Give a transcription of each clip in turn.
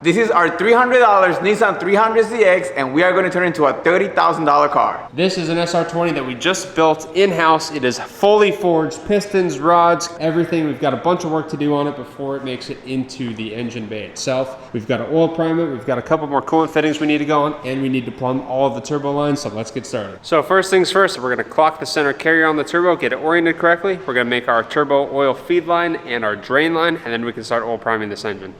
This is our $300 Nissan 300ZX, and we are going to turn it into a $30,000 car. This is an SR20 that we just built in-house. It is fully forged, pistons, rods, everything. We've got a bunch of work to do on it before it makes it into the engine bay itself. We've got to oil prime it, we've got a couple more coolant fittings we need to go on, and we need to plumb all of the turbo lines, so let's get started. So first things first, we're going to clock the center carrier on the turbo, get it oriented correctly. We're going to make our turbo oil feed line and our drain line, and then we can start oil priming this engine.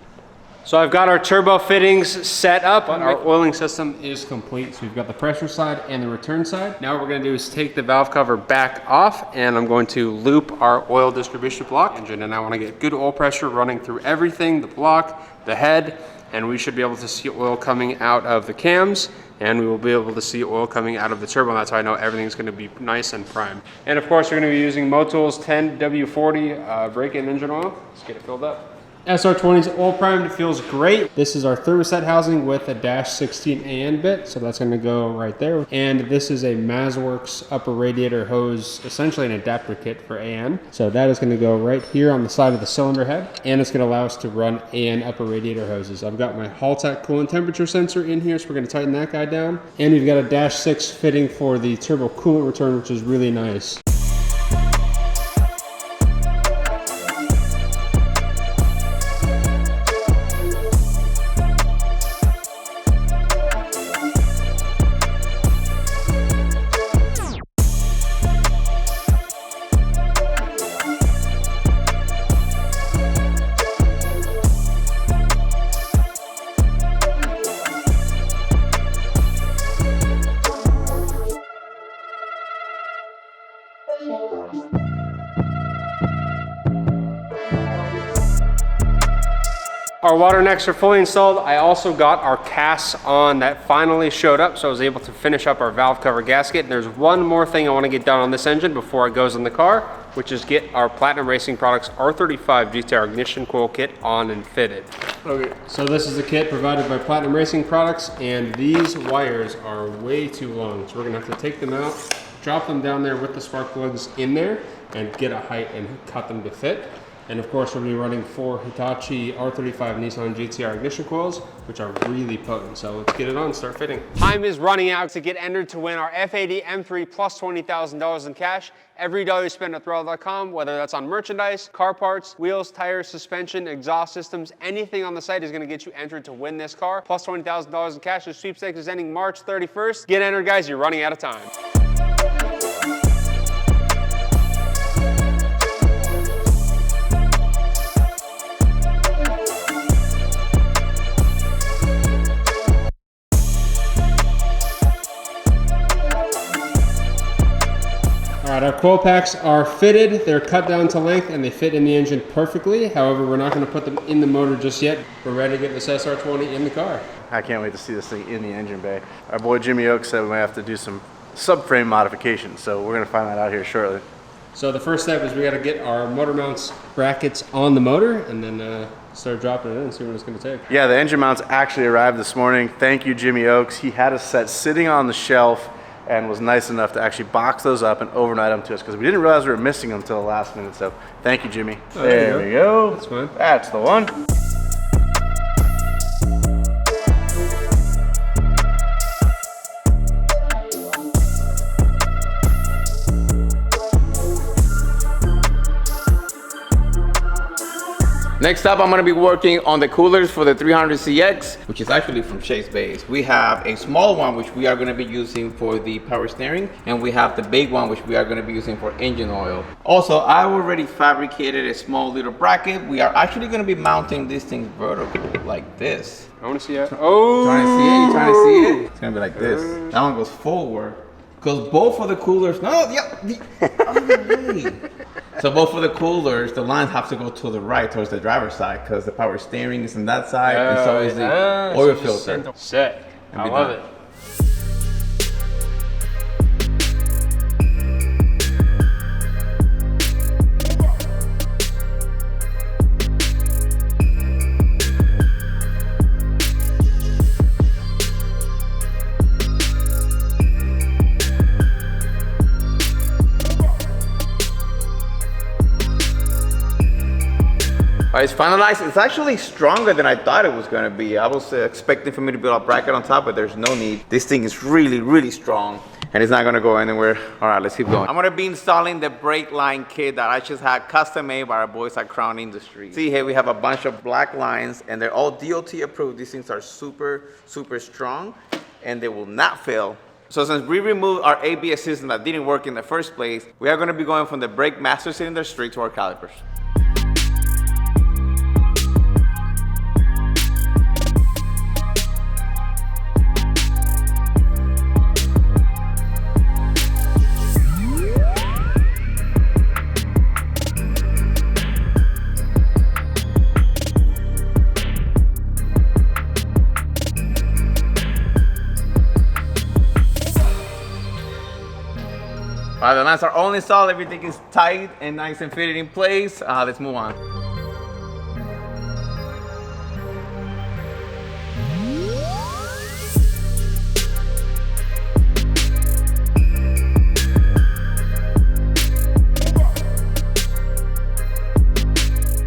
So I've got our turbo fittings set up. Our oiling system is complete. So we've got the pressure side and the return side. Now what we're going to do is take the valve cover back off, and I'm going to loop our oil distribution block engine. And I want to get good oil pressure running through everything, the block, the head, and we should be able to see oil coming out of the cams, and we will be able to see oil coming out of the turbo. And that's how I know everything's going to be nice and primed. And of course, we're going to be using Motil's 10W40 break-in engine oil. Let's get it filled up. SR20's oil primed, feels great. This is our thermostat housing with a -16 AN bit, so that's going to go right there. And this is a Mazworks upper radiator hose, essentially an adapter kit for AN. So that is going to go right here on the side of the cylinder head, and it's going to allow us to run AN upper radiator hoses. I've got my Haltech coolant temperature sensor in here, so we're going to tighten that guy down. And we've got a -6 fitting for the turbo coolant return, which is really nice. Our water necks are fully installed. I also got our casts on that finally showed up, so I was able to finish up our valve cover gasket. And there's one more thing I want to get done on this engine before it goes in the car, which is get our Platinum Racing Products R35 GTR ignition coil kit on and fitted. Okay, so this is the kit provided by Platinum Racing Products, and these wires are way too long. So we're gonna have to take them out, drop them down there with the spark plugs in there, and get a height and cut them to fit. And of course, we'll be running 4 Hitachi R35 Nissan GTR ignition coils, which are really potent. So let's get it on, start fitting. Time is running out to get entered to win our F80 M3 plus $20,000 in cash. Every dollar you spend at throtl.com, whether that's on merchandise, car parts, wheels, tires, suspension, exhaust systems, anything on the site is gonna get you entered to win this car. Plus $20,000 in cash. The sweepstakes is ending March 31st. Get entered, guys, you're running out of time. All right, our coil packs are fitted. They're cut down to length and they fit in the engine perfectly. However, we're not going to put them in the motor just yet. We're ready to get this SR20 in the car. I can't wait to see this thing in the engine bay. Our boy Jimmy Oaks said we might have to do some subframe modifications, so we're going to find that out here shortly. So the first step is we got to get our motor mounts brackets on the motor and then start dropping it in and see what it's going to take. Yeah, the engine mounts actually arrived this morning. Thank you, Jimmy Oaks. He had a set sitting on the shelf and was nice enough to actually box those up and overnight them to us because we didn't realize we were missing them until the last minute. So thank you, Jimmy. Oh, there we go. That's fine. That's the one. Next up, I'm going to be working on the coolers for the 300ZX, which is actually from Chase Base. We have a small one, which we are going to be using for the power steering, and we have the big one, which we are going to be using for engine oil. Also, I already fabricated a small little bracket. We are actually going to be mounting these things vertically, like this. I want to see it. Oh! You trying to see it? You trying to see it? It's going to be like this. That one goes forward. Because both of the coolers, so both of the coolers, the lines have to go to the right, towards the driver's side, because the power steering is on that side, and so is the oil filter. Set. I love it. right, it's finalized. It's actually stronger than I thought it was gonna be. I was expecting for me to build a bracket on top, but there's no need. This thing is really, really strong, and it's not gonna go anywhere. All right, let's keep going. I'm gonna be installing the brake line kit that I just had custom made by our boys at Crown Industries. See here, we have a bunch of black lines, and they're all DOT approved. These things are super, super strong, and they will not fail. So since we removed our ABS system that didn't work in the first place, we are gonna be going from the brake master cylinder straight to our calipers. All right, the lines are all installed. Everything is tight and nice and fitted in place. Let's move on.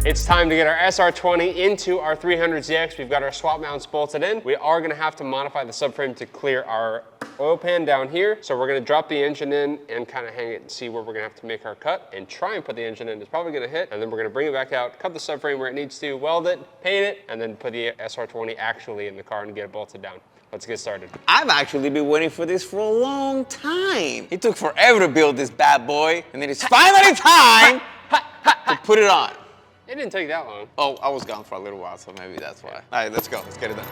It's time to get our SR20 into our 300ZX. We've got our swap mounts bolted in. We are gonna have to modify the subframe to clear our oil pan down here. So we're gonna drop the engine in and kind of hang it and see where we're gonna have to make our cut and try and put the engine in. It's probably gonna hit, and then we're gonna bring it back out, cut the subframe where it needs to, weld it, paint it, and then put the SR20 actually in the car and get it bolted down. Let's get started. I've actually been waiting for this for a long time. It took forever to build this bad boy, and it is finally time to put it on. It didn't take that long. Oh, I was gone for a little while, so maybe that's why. All right, let's go. Let's get it done.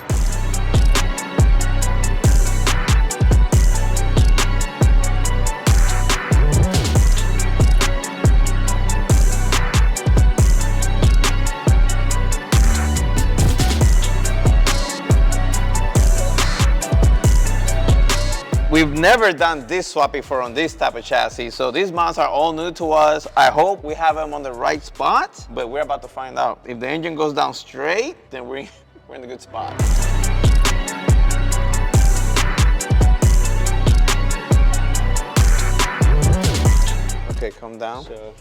We've never done this swap before on this type of chassis, so these mounts are all new to us. I hope we have them on the right spot, but we're about to find out. If the engine goes down straight, then we're in a good spot. Okay, come down. So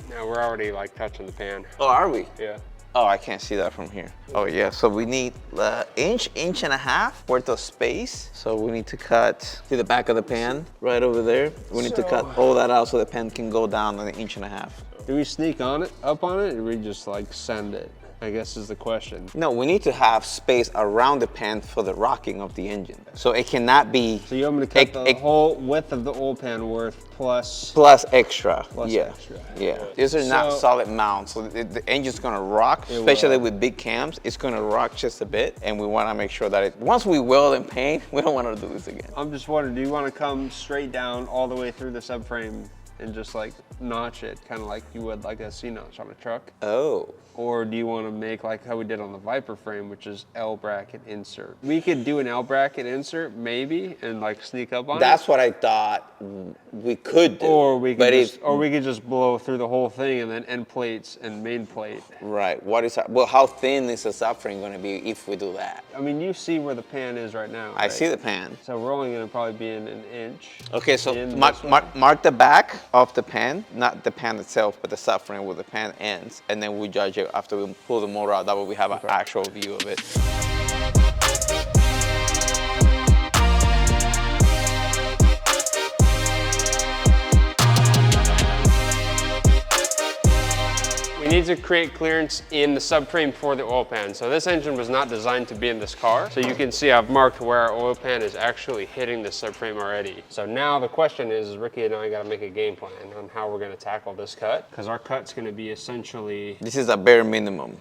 now we're already like touching the pan. Oh, are we? Yeah. Oh, I can't see that from here. Oh yeah, so we need inch and a half worth of space. So we need to cut to the back of the pan, right over there. We need to cut all that out so the pan can go down an inch and a half. Do we sneak on it, up on it, or we just like send it? I guess is the question. No, we need to have space around the pan for the rocking of the engine. So it cannot be... So you want me to cut the whole width of the oil pan worth plus... Plus extra. Plus yeah. extra. Yeah. These are not solid mounts, so the engine's gonna rock, especially with big cams. It's gonna rock just a bit, and we wanna make sure that once we weld and paint, we don't wanna do this again. I'm just wondering, do you wanna come straight down all the way through the subframe and just like notch it, kind of like you would like a C-notch on a truck? Oh. Or do you want to make like how we did on the Viper frame, which is L bracket insert? We could do an L bracket insert maybe and like sneak up on That's it. what I thought we could do. Or we could just blow through the whole thing and then end plates and main plate. Right. What is that? Well, how thin is the subframe going to be if we do that? I mean, you see where the pan is right now. I see the pan. So we're only going to probably be in an inch. Okay, so mark the back of the pan, not the pan itself, but the subframe where the pan ends, and then we judge it after we pull the motor out. That way we have an actual view of it. We need to create clearance in the subframe for the oil pan. So this engine was not designed to be in this car. So you can see I've marked where our oil pan is actually hitting the subframe already. So now the question is Ricky and I gotta make a game plan on how we're gonna tackle this cut, because our cut's gonna be essentially... This is a bare minimum.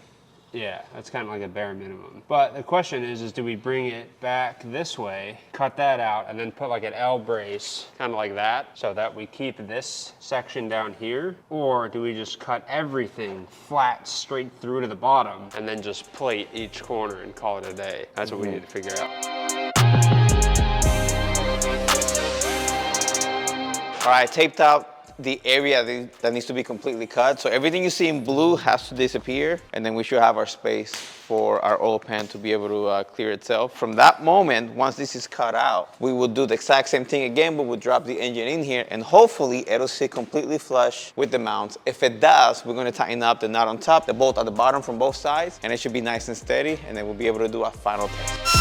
Yeah, that's kind of like a bare minimum. But the question is do we bring it back this way, cut that out, and then put like an L brace, kind of like that, so that we keep this section down here? Or do we just cut everything flat straight through to the bottom and then just plate each corner and call it a day? That's what we need to figure out. All right, I taped out the area that needs to be completely cut. So everything you see in blue has to disappear, and then we should have our space for our oil pan to be able to clear itself. From that moment, once this is cut out, we will do the exact same thing again, but we'll drop the engine in here and hopefully it'll sit completely flush with the mounts. If it does, we're gonna tighten up the nut on top, the bolt at the bottom from both sides, and it should be nice and steady, and then we'll be able to do a final test.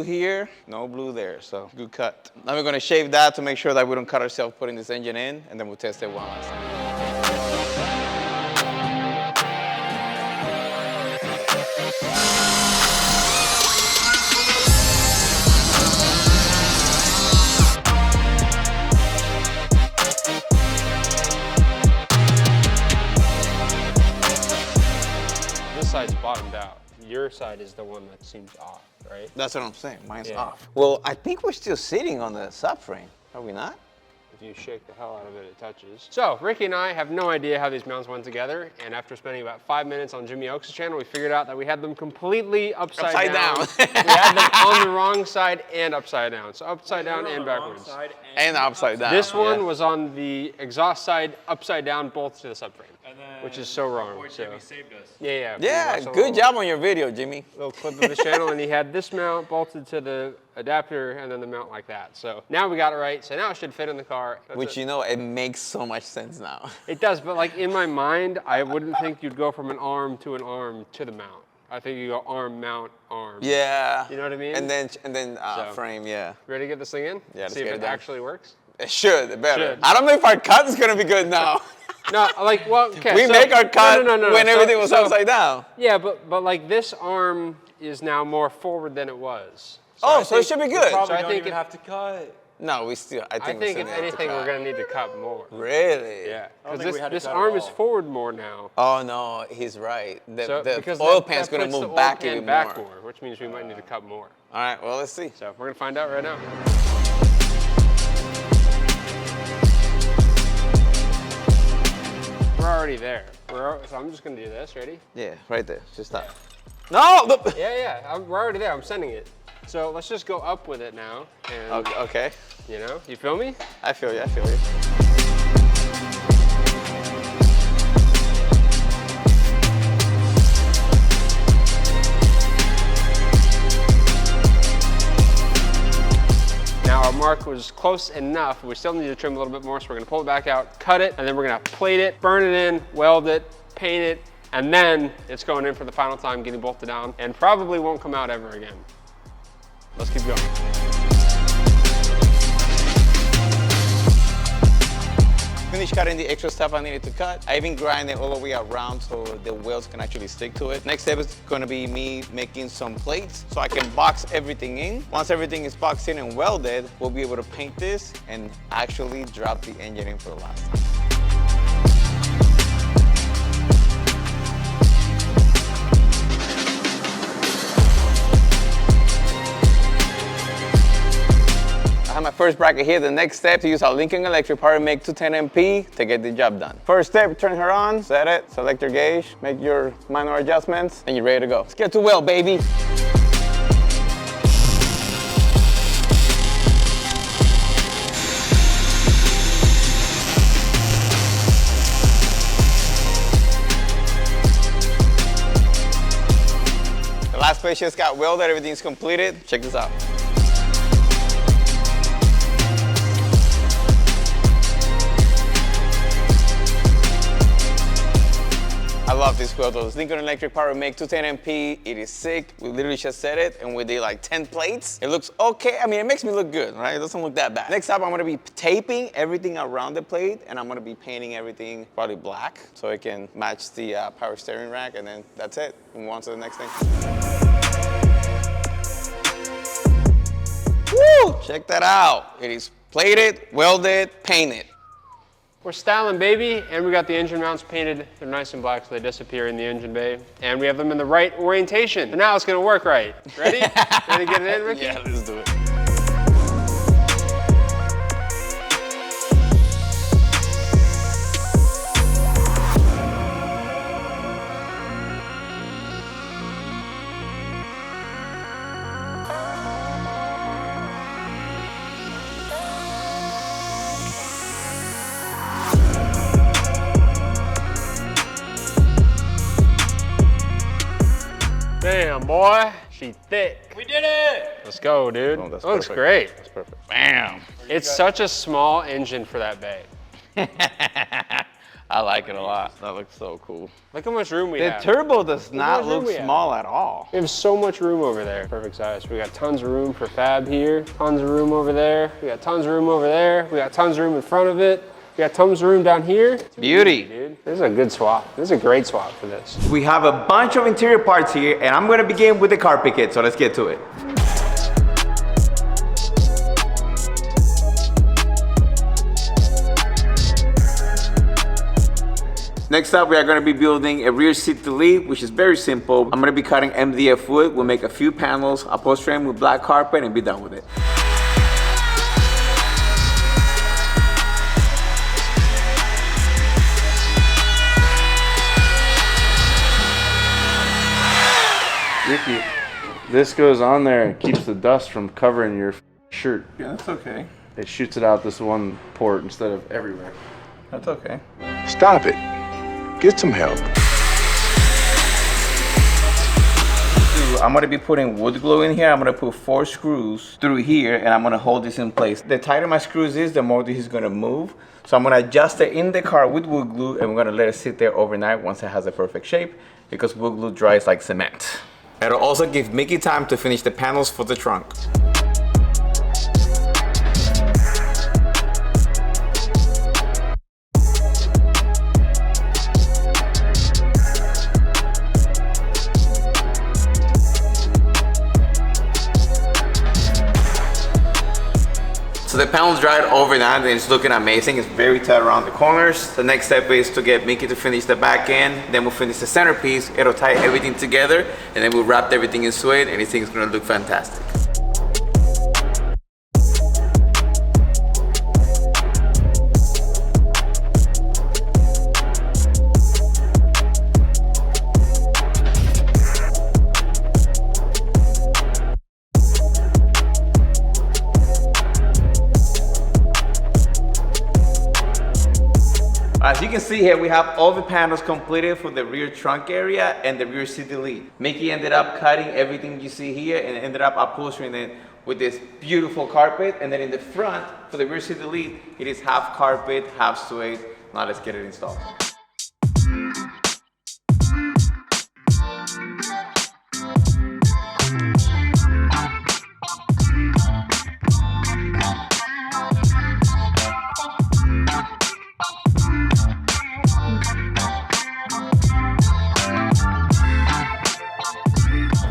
Here, no blue there, so good cut. Now we're gonna shave that to make sure that we don't cut ourselves putting this engine in, and then we'll test it one last time. This side's bottomed out. Your side is the one that seems off, right? That's what I'm saying, mine's off. Well, I think we're still sitting on the subframe, are we not? If you shake the hell out of it, it touches. So, Ricky and I have no idea how these mounts went together, and after spending about 5 minutes on Jimmy Oaks' channel, we figured out that we had them completely upside down. We had them on the wrong side and upside down. So upside down and backwards. And upside down. This one was on the exhaust side, upside down, both to the subframe. Which is so wrong. So. Jimmy saved us. Yeah, good job on your video, Jimmy. Little clip of the channel, and he had this mount bolted to the adapter and then the mount like that. So now we got it right. So now it should fit in the car. Which, you know, it makes so much sense now. It does, but like in my mind, I wouldn't think you'd go from an arm to the mount. I think you go arm, mount, arm. Yeah. You know what I mean? And then frame, yeah. Ready to get this thing in? Yeah, let's see if get it it done. actually works. It should, it better. Should. I don't know if our cut is gonna be good now. No, like, well, okay. We make our cut no. when everything was upside down. Yeah, but like this arm is now more forward than it was. So it should be good. Probably I don't think even have to cut. No, I I think think if anything, we're gonna need to cut more. Really? Yeah, I don't because think we had to this cut at arm is all. forward more now. Oh no, he's right. The Because oil that pan's gonna puts the move oil back pan even back more. which means we might need to cut more. All right, well, let's see. So we're gonna find out right now. We're already there. So I'm just gonna do this. Ready? Yeah, right there. Just stop. No! Yeah. We're already there. I'm sending it. So let's just go up with it now. And, Okay. you know, you feel me? I feel you, I feel you. Now our mark was close enough. We still need to trim a little bit more, so we're gonna pull it back out, cut it, and then we're gonna plate it, burn it in, weld it, paint it, and then it's going in for the final time, getting bolted down, and probably won't come out ever again. Let's keep going. Finished cutting the extra stuff I needed to cut. I even grind it all the way around so the welds can actually stick to it. Next step is gonna be me making some plates so I can box everything in. Once everything is boxed in and welded, we'll be able to paint this and actually drop the engine in for the last time. I have my first bracket here. The next step is to use our Lincoln Electric Power Make 210MP to get the job done. First step, turn her on, set it, select your gauge, make your minor adjustments, and you're ready to go. Let's get to weld, baby. The last place just got welded, everything's completed. Check this out. I love these welders. Lincoln Electric Power Make 210MP. It is sick. We literally just set it and we did like 10 plates. It looks okay. I mean, it makes me look good, right? It doesn't look that bad. Next up, I'm gonna be taping everything around the plate and I'm gonna be painting everything probably black so it can match the power steering rack, and then that's it. Move on to the next thing. Woo! Check that out. It is plated, welded, painted. We're styling, baby, and we got the engine mounts painted. They're nice and black so they disappear in the engine bay. And we have them in the right orientation. So now it's gonna work right. Ready? Ready to get it in, Ricky? Yeah, let's do it. boy. She thick. We did it! Let's go, dude. Oh, that's Looks perfect. great. That's perfect. Bam. It's such a small engine for that bay. I like it a lot. That looks so cool. Look how much room we The have. turbo does how not much room look we have. small at all. We have so much room over there. Perfect size. We got tons of room for fab here. Tons of room over there. We got tons of room over there. We got tons of room in front of it. We got tons of room down here. Beauty. Dude, this is a good swap. This is a great swap for this. We have a bunch of interior parts here, and I'm gonna begin with the carpet kit, so let's get to it. Next up, we are going to be building a rear seat delete, which is very simple. I'm going to be cutting MDF wood. We'll make a few panels, upholstery them with black carpet, and be done with it. Ricky, this goes on there and keeps the dust from covering your shirt. Yeah, that's okay. It shoots it out this one port instead of everywhere. That's okay. Stop it. Get some help. I'm going to be putting wood glue in here. I'm going to put 4 screws through here, and I'm going to hold this in place. The tighter my screws is, the more this is going to move. So I'm going to adjust it in the car with wood glue, and we're going to let it sit there overnight once it has a perfect shape, because wood glue dries like cement. It'll also give Mickey time to finish the panels for the trunk. So the panel's dried overnight and it's looking amazing. It's very tight around the corners. The next step is to get Mickey to finish the back end. Then we'll finish the centerpiece. It'll tie everything together, and then we'll wrap everything in suede, and everything's gonna look fantastic. As you can see here, we have all the panels completed for the rear trunk area and the rear seat delete. Mickey ended up cutting everything you see here and ended up upholstering it with this beautiful carpet. And then in the front, for the rear seat delete, it is half carpet, half suede. Now let's get it installed.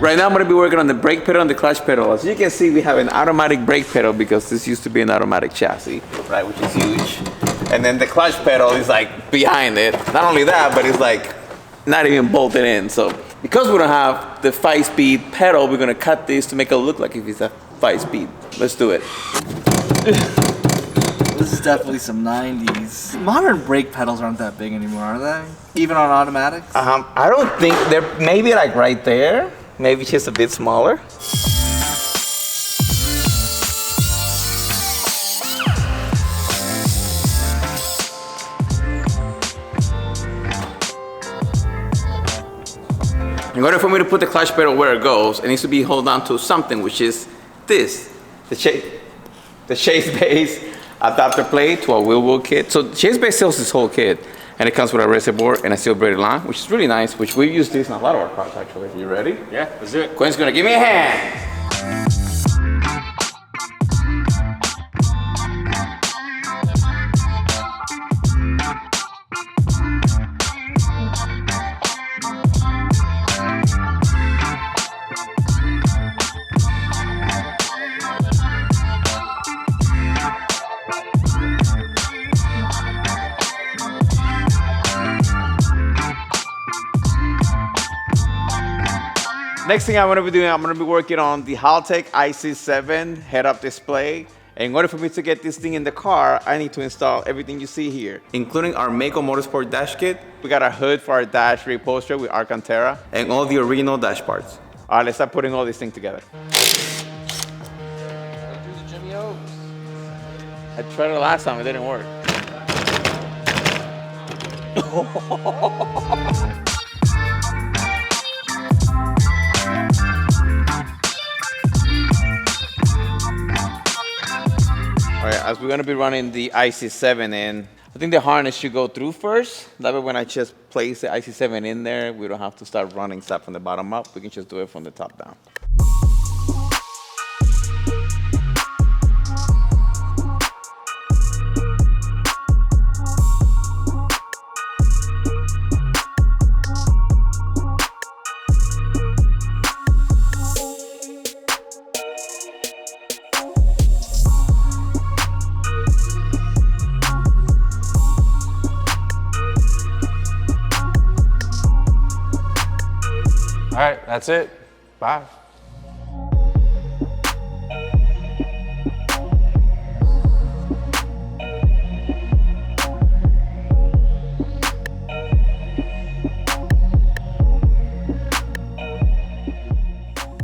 Right now I'm going to be working on the brake pedal and the clutch pedal. As you can see, we have an automatic brake pedal because this used to be an automatic chassis, right, which is huge. And then the clutch pedal is like behind it. Not only that, but it's like not even bolted in. So because we don't have the 5-speed pedal, we're going to cut this to make it look like if it's a 5-speed. Let's do it. This is definitely some 90s. Modern brake pedals aren't that big anymore, are they? Even on automatics? I don't think they're maybe like right there. Maybe just a bit smaller. In order for me to put the clutch pedal where it goes, it needs to be held on to something, which is this, the Chase Base adapter plate to a wheel kit. So Chase Base sells this whole kit, and it comes with a reservoir and a steel braided line, which is really nice, which we use this in a lot of our cars actually. You ready? Yeah, let's do it. Quinn's gonna give me a hand. Next thing I'm going to be doing, I'm going to be working on the Haltech IC7 head-up display. And in order for me to get this thing in the car, I need to install everything you see here, including our Mako Motorsport dash kit. We got a hood for our dash reupholstered with Alcantara, and all the original dash parts. All right, let's start putting all this thing together. I tried it last time, it didn't work. right, as we're gonna be running the IC7 in, I think the harness should go through first. That way when I just place the IC7 in there, we don't have to start running stuff from the bottom up. We can just do it from the top down. All right, that's it. Bye.